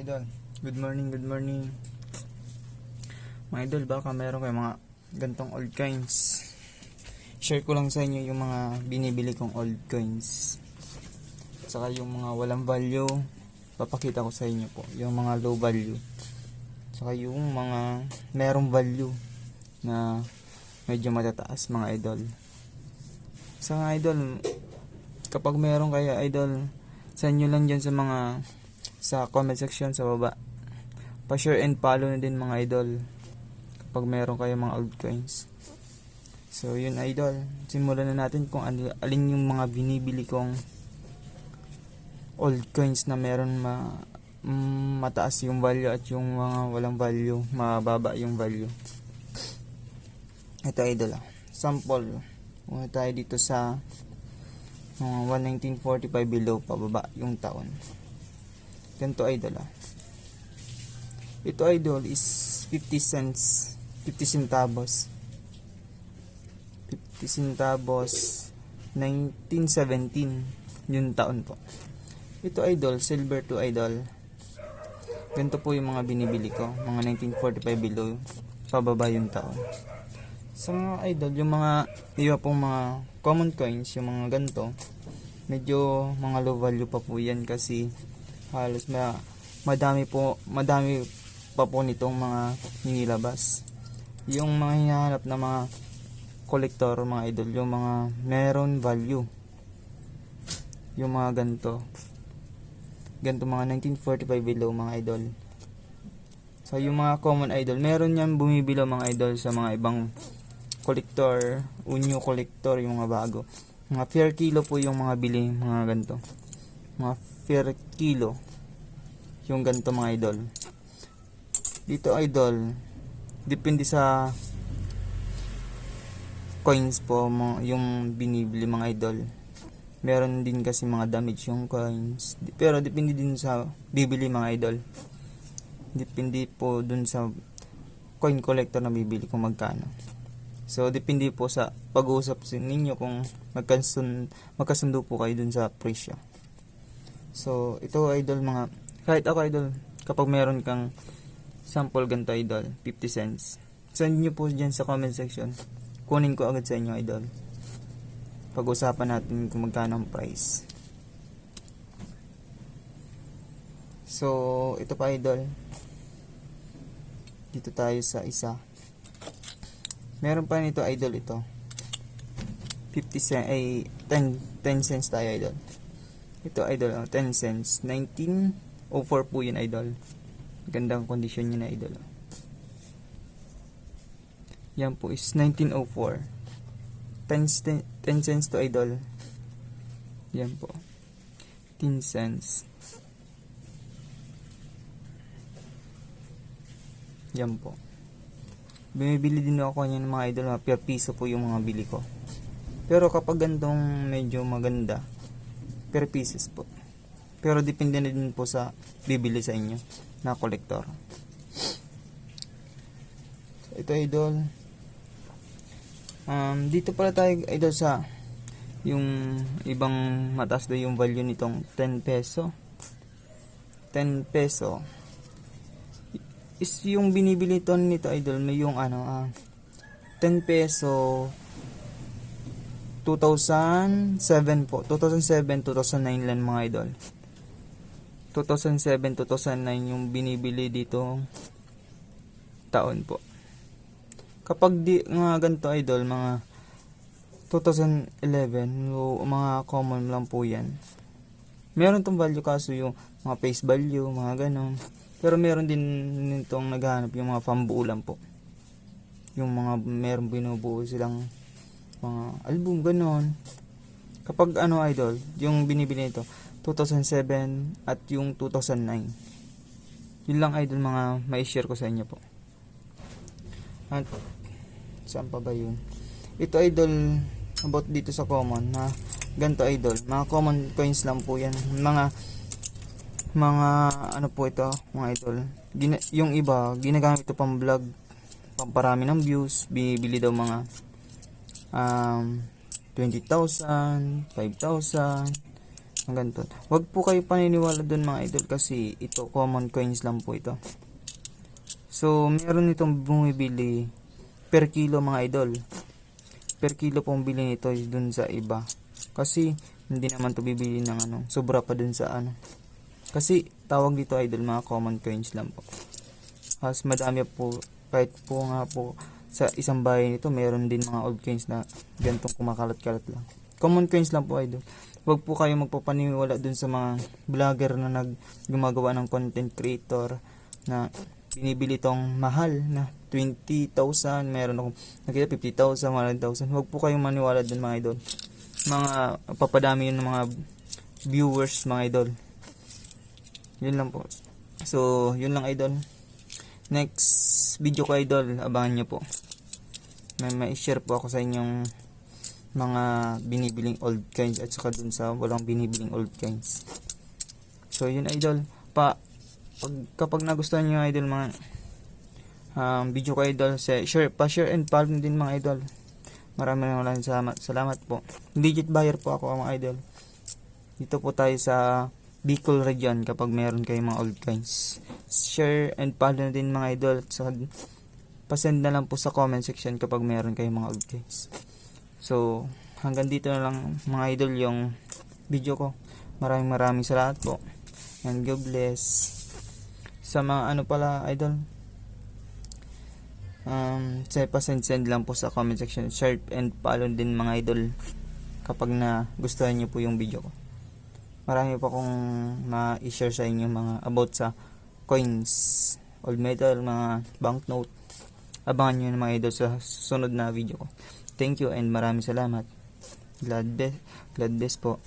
idol. Good morning, good morning. Mga idol, baka meron kayo mga gantong old coins. Share ko lang sa inyo yung mga binibili kong old coins. At saka yung mga walang value, papakita ko sa inyo po. Yung mga low value. At saka yung mga merong value na medyo matataas mga idol. Sa mga idol, kapag meron kayo idol, send nyo lang dyan sa comment section sa baba. Pa-share and follow na din mga idol kapag meron kayo mga old coins. So yun idol, simulan na natin kung alin yung mga binibili kong old coins na meron mataas yung value at yung mga walang value, mababa yung value. Ito idol, sample. Muna tayo dito sa 1945 below pababa yung taon. Ganito idol Ito idol is 50 cents, 50 centavos. 50 centavos 1917 yung taon po. Ito idol, silver to idol. Ganito po yung mga binibili ko, mga 1945 below pababa yung taon. Sa mga idol, yung mga iba pong mga common coins, yung mga ganito, medyo mga low value pa po yan kasi halos madami pa po nitong mga nilabas. Yung mga hinahanap na mga collector, mga idol, yung mga meron value, yung mga ganito mga 1945 below mga idol. So yung mga common idol, meron yan bumibilo mga idol sa mga ibang collector, unyo collector, yung mga bago. Mga fair kilo po yung mga bili, mga ganito. Mga fair kilo yung ganito mga idol. Dito idol, depende sa coins po yung binibili mga idol. Meron din kasi mga damage yung coins, pero depende din sa bibili mga idol. Depende po dun sa coin collector na bibili kung magkano. So depende po sa pag-uusap ninyo kung magkasundo po kayo dun sa presyo. So ito idol, mga kahit ako idol, kapag meron kang sample ganito idol, 50 cents, send nyo po dyan sa comment section, kunin ko agad sa inyo idol. Pag-usapan natin kung magkano ang price. So ito pa idol, dito tayo sa isa. Meron pa nito idol, ito 50 cents ay 10 cents tayo idol. Ito idol, 10 cents, 1904 po yun idol. Gandang kondisyon yun na idol. Yan po is 1904. 10 cents to idol. Yan po, 10 cents. Yan po. Bumibili din ako niyan mga idol, mga per piso po yung mga bili ko. Pero kapag gantong medyo maganda, per pieces po. Pero depende na din po sa bibili sa inyo na collector. So, ito idol. Dito pala tayo idol sa yung ibang mataas na yung value nitong 10 peso. 10 peso is yung binibili nito idol, may yung 10 peso 2007 po, 2009 lang mga idol. 2007, 2009 yung binibili dito taon po. Kapag di mga ganito idol, mga 2011, mga common lang po yan. Meron tong value kaso yung mga face value, mga ganon. Pero meron din nitong naghahanap yung mga pambuo lang po. Yung mga meron binubuo silang mga album, ganon. Kapag idol, yung binibili nito 2007 at yung 2009. Yun lang idol mga may share ko sa inyo po. At saan pa ba yun? Ito idol, about dito sa common na ganito idol, mga common coins lang po yan. Mga ano po ito mga idol, yung iba ginagamit ito pang vlog, pamparami ng views. Bibili daw mga 20,000, 5,000, Ang ganito. Huwag po kayo paniniwala dun mga idol kasi ito common coins lang po ito. So meron itong bumibili per kilo mga idol. Per kilo pong bili nito dun sa iba. Kasi hindi naman to bibili ng sobra pa dun sa Kasi tawag dito idol mga common coins lang po. Has madami po, kahit po nga po sa isang bahay nito meron din mga old coins na gantong kumakalat-kalat lang. Common coins lang po idol. Huwag po kayo magpapaniwala dun sa mga vlogger na gumagawa ng content creator na binibili tong mahal na 20,000, meron akong nakita 50,000, 100,000. Huwag po kayong maniwala dun mga idol. Mga papadami yun ng mga viewers mga idol. Yun lang po. So, yun lang idol. Next video ko idol, abangan nyo po. May share po ako sa inyong mga binibiling old coins at saka dun sa walang binibiling old coins. So, yun idol. Kapag nagustuhan nyo idol mga video ko idol, pa-share and follow din mga idol. Maraming salamat po. Legit buyer po ako mga idol. Dito po tayo sa Bicol region kapag meron kayong mga old coins. Share and follow din mga idol. So, pasend na lang po sa comment section kapag meron kayong mga old coins. So, hanggang dito na lang mga idol yung video ko. Maraming salamat po. And God bless. Sa mga pala idol, pasend lang po sa comment section. Share and follow din mga idol kapag na gustuhan nyo po yung video ko. Marami pa akong ma-share sa inyo mga about sa coins, old metal, mga banknote. Abangan nyo mga idol sa susunod na video ko. Thank you and maraming salamat. God bless po.